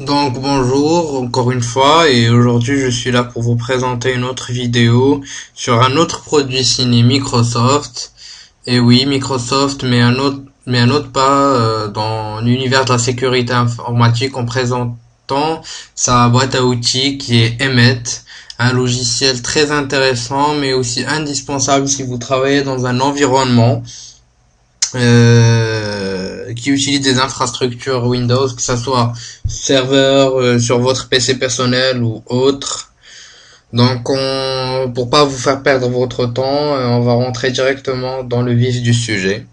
Donc bonjour encore une fois et aujourd'hui je suis là pour vous présenter une autre vidéo sur un autre produit signé Microsoft. Et oui, Microsoft mais un autre pas dans l'univers de la sécurité informatique en présentant sa boîte à outils qui est Emmet, un logiciel très intéressant mais aussi indispensable si vous travaillez dans un environnement qui utilise des infrastructures Windows, que ce soit serveur sur votre PC personnel ou autre. Donc, pour pas vous faire perdre votre temps, on va rentrer directement dans le vif du sujet.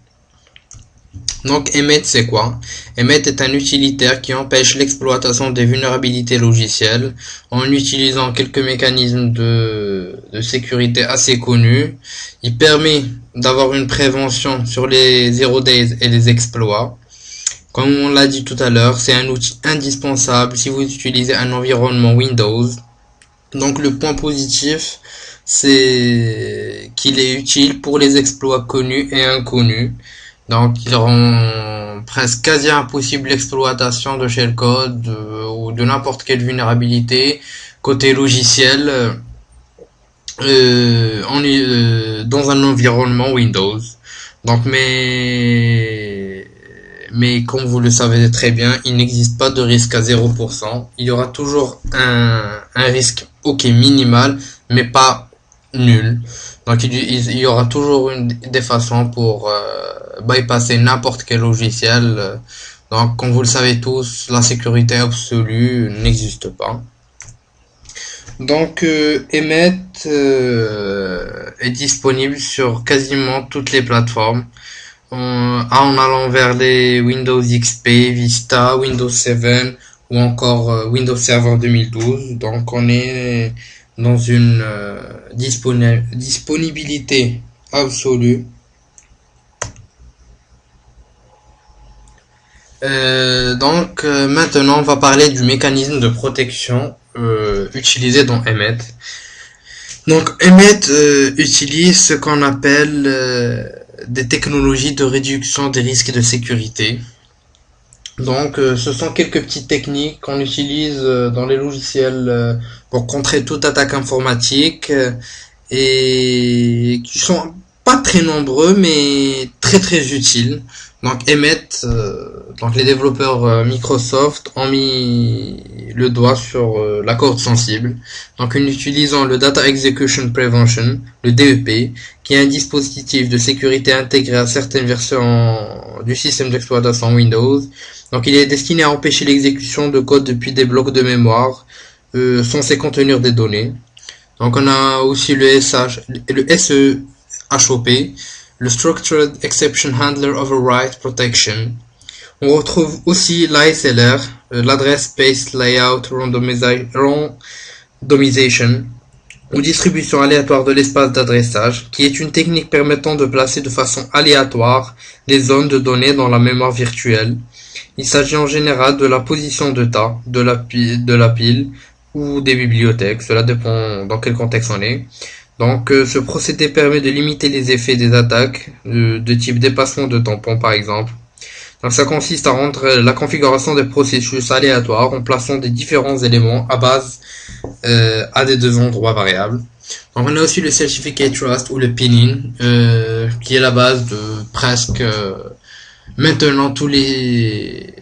Donc, Emmet, c'est quoi? Emmet est un utilitaire qui empêche l'exploitation des vulnérabilités logicielles en utilisant quelques mécanismes de sécurité assez connus. Il permet d'avoir une prévention sur les zero days et les exploits. Comme on l'a dit tout à l'heure, c'est un outil indispensable si vous utilisez un environnement Windows. Donc le point positif, c'est qu'il est utile pour les exploits connus et inconnus. Donc il rend presque quasi impossible l'exploitation de shellcode ou de n'importe quelle vulnérabilité côté logiciel dans un environnement Windows. Donc mais comme vous le savez très bien, il n'existe pas de risque à 0%. Il y aura toujours un risque, ok, minimal, mais pas nul. Donc il y aura toujours des façons pour bypasser n'importe quel logiciel. Donc comme vous le savez tous, la sécurité absolue n'existe pas. Donc Emmet est disponible sur quasiment toutes les plateformes. En allant vers les Windows XP, Vista, Windows 7 ou encore Windows Server 2012. Donc on est dans une disponibilité absolue. Maintenant on va parler du mécanisme de protection utilisé dans Emmet. Donc Emmet utilise ce qu'on appelle des technologies de réduction des risques de sécurité. Donc ce sont quelques petites techniques qu'on utilise dans les logiciels pour contrer toute attaque informatique et qui sont pas très nombreux mais très utiles. Donc Emmet, donc les développeurs Microsoft ont mis le doigt sur la corde sensible. Donc en utilisant le Data Execution Prevention, le DEP, qui est un dispositif de sécurité intégré à certaines versions du système d'exploitation Windows. Donc il est destiné à empêcher l'exécution de code depuis des blocs de mémoire censés contenir des données. Donc on a aussi le SEHOP, le Structured Exception Handler Override Protection. On retrouve aussi l'ASLR, l'Address Space Layout Randomization, ou distribution aléatoire de l'espace d'adressage, qui est une technique permettant de placer de façon aléatoire les zones de données dans la mémoire virtuelle. Il s'agit en général de la position de tas, de la pile ou des bibliothèques, cela dépend dans quel contexte on est. Donc ce procédé permet de limiter les effets des attaques de type dépassement de tampon par exemple. Donc ça consiste à rendre la configuration des processus aléatoires en plaçant des différents éléments à base à des deux endroits variables. Donc on a aussi le Certificate Trust ou le pinning qui est la base de presque maintenant toutes les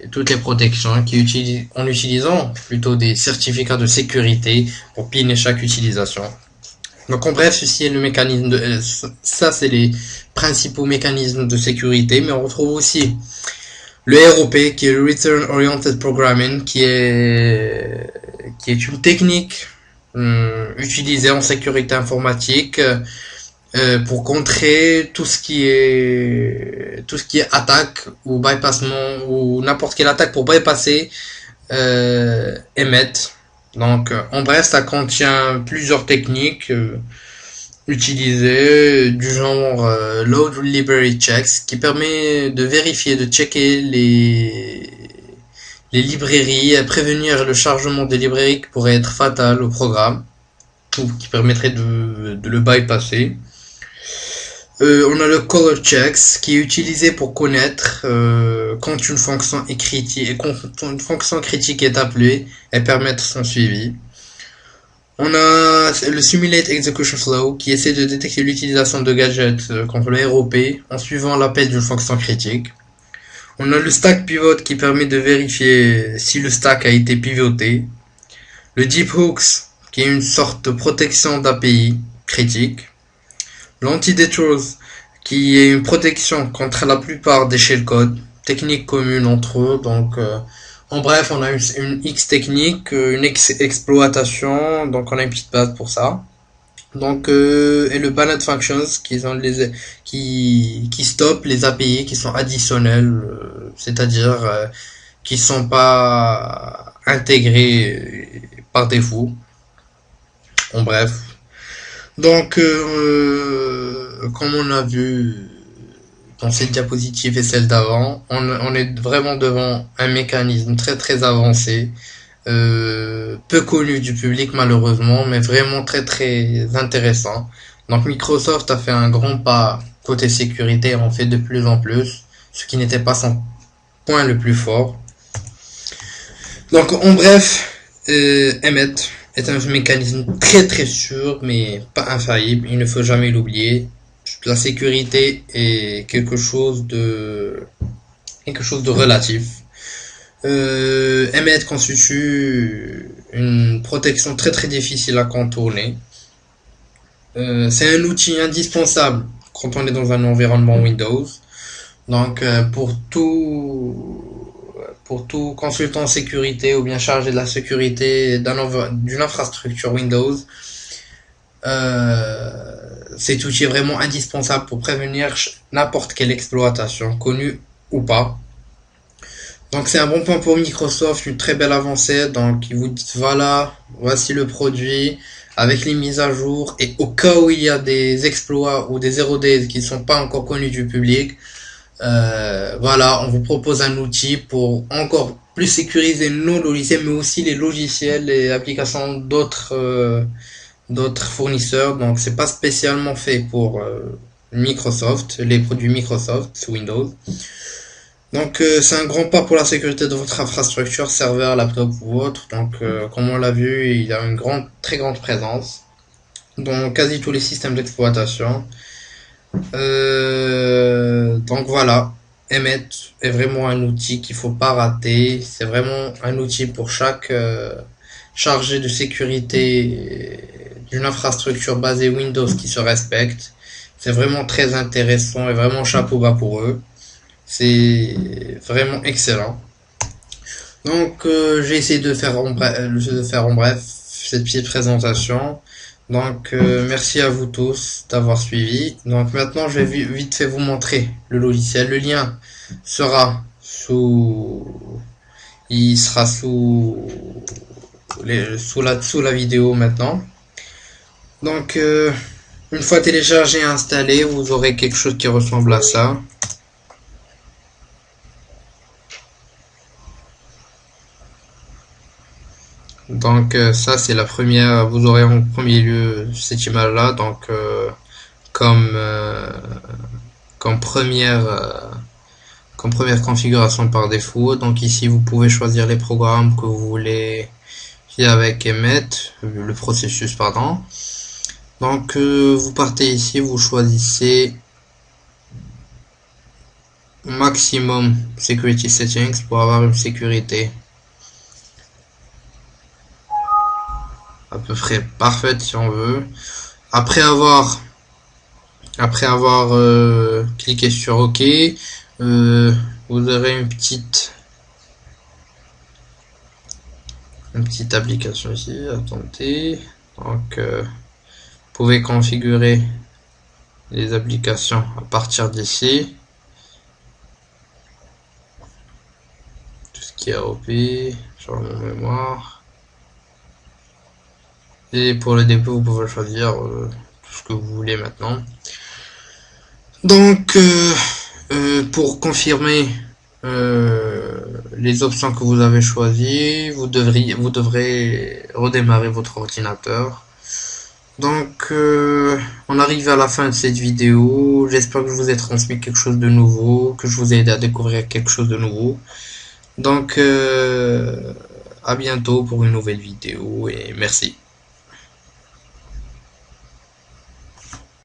protections en utilisant plutôt des certificats de sécurité pour piner chaque utilisation. Donc en bref, ceci est le mécanisme ça c'est les principaux mécanismes de sécurité, mais on retrouve aussi le ROP qui est le Return Oriented Programming qui est une technique utilisée en sécurité informatique pour contrer tout ce qui est attaque ou bypassement ou n'importe quelle attaque pour bypasser Emmet. Donc en bref, ça contient plusieurs techniques utilisées du genre Load Library Checks qui permet de vérifier, de checker les librairies et prévenir le chargement des librairies qui pourrait être fatal au programme ou qui permettrait de le bypasser. On a le color checks qui est utilisé pour connaître quand une fonction est critique, quand une fonction critique est appelée et permettre son suivi. On a le Simulate Execution Flow qui essaie de détecter l'utilisation de gadgets contre le ROP en suivant l'appel d'une fonction critique. On a le Stack Pivot qui permet de vérifier si le stack a été pivoté. Le Deep Hooks qui est une sorte de protection d'API critique. L'Anti-Detours qui est une protection contre la plupart des shellcodes, technique commune entre eux. Donc en bref, on a une X technique, une X exploitation, donc on a une petite base pour ça. Donc et le Banned Functions qui sont qui stoppent les API qui sont additionnels, c'est-à-dire qui sont pas intégrés par défaut. En bref. Donc comme on a vu dans cette diapositive et celle d'avant, on est vraiment devant un mécanisme très très avancé, peu connu du public malheureusement, mais vraiment très très intéressant. Donc Microsoft a fait un grand pas côté sécurité, en fait de plus en plus, ce qui n'était pas son point le plus fort. Donc en bref, Emmet est un mécanisme très très sûr, mais pas infaillible, il ne faut jamais l'oublier. La sécurité est quelque chose de relatif. Emmet constitue une protection très très difficile à contourner. C'est un outil indispensable quand on est dans un environnement Windows. Donc pour tout consultant sécurité ou bien chargé de la sécurité d'une infrastructure Windows, cet outil est vraiment indispensable pour prévenir n'importe quelle exploitation, connue ou pas. Donc c'est un bon point pour Microsoft, une très belle avancée. Donc ils vous disent voilà, voici le produit avec les mises à jour, et au cas où il y a des exploits ou des 0 days qui ne sont pas encore connus du public, voilà, on vous propose un outil pour encore plus sécuriser nos logiciels, mais aussi les logiciels et applications d'autres fournisseurs. Donc c'est pas spécialement fait pour Microsoft, les produits Microsoft Windows. Donc c'est un grand pas pour la sécurité de votre infrastructure, serveur, laptop ou autre. Donc comme on l'a vu, il y a une très grande présence dans quasi tous les systèmes d'exploitation. Donc voilà, Emmet est vraiment un outil qu'il faut pas rater. C'est vraiment un outil pour chaque chargé de sécurité d'une infrastructure basée Windows qui se respecte. C'est vraiment très intéressant et vraiment chapeau bas pour eux. C'est vraiment excellent. Donc j'ai essayé de faire en bref cette petite présentation. Donc merci à vous tous d'avoir suivi. Donc maintenant je vais vite fait vous montrer le logiciel. Le lien sera il sera sous la vidéo maintenant. Donc une fois téléchargé et installé, vous aurez quelque chose qui ressemble à ça. Donc ça c'est la première, vous aurez en premier lieu cette image là, donc comme première configuration par défaut. Donc ici vous pouvez choisir les programmes que vous voulez avec Emmet, le processus pardon. Donc vous partez ici, vous choisissez maximum security settings pour avoir une sécurité à peu près parfaite si on veut. Après avoir cliqué sur OK, vous aurez une petite application ici. Attendez. Donc vous pouvez configurer les applications à partir d'ici. Tout ce qui est AOP, changement de mémoire. Et pour le dépôt, vous pouvez choisir tout ce que vous voulez maintenant. Donc, pour confirmer les options que vous avez choisies, vous devrez redémarrer votre ordinateur. Donc, on arrive à la fin de cette vidéo. J'espère que je vous ai transmis quelque chose de nouveau, que je vous ai aidé à découvrir quelque chose de nouveau. Donc, à bientôt pour une nouvelle vidéo et merci.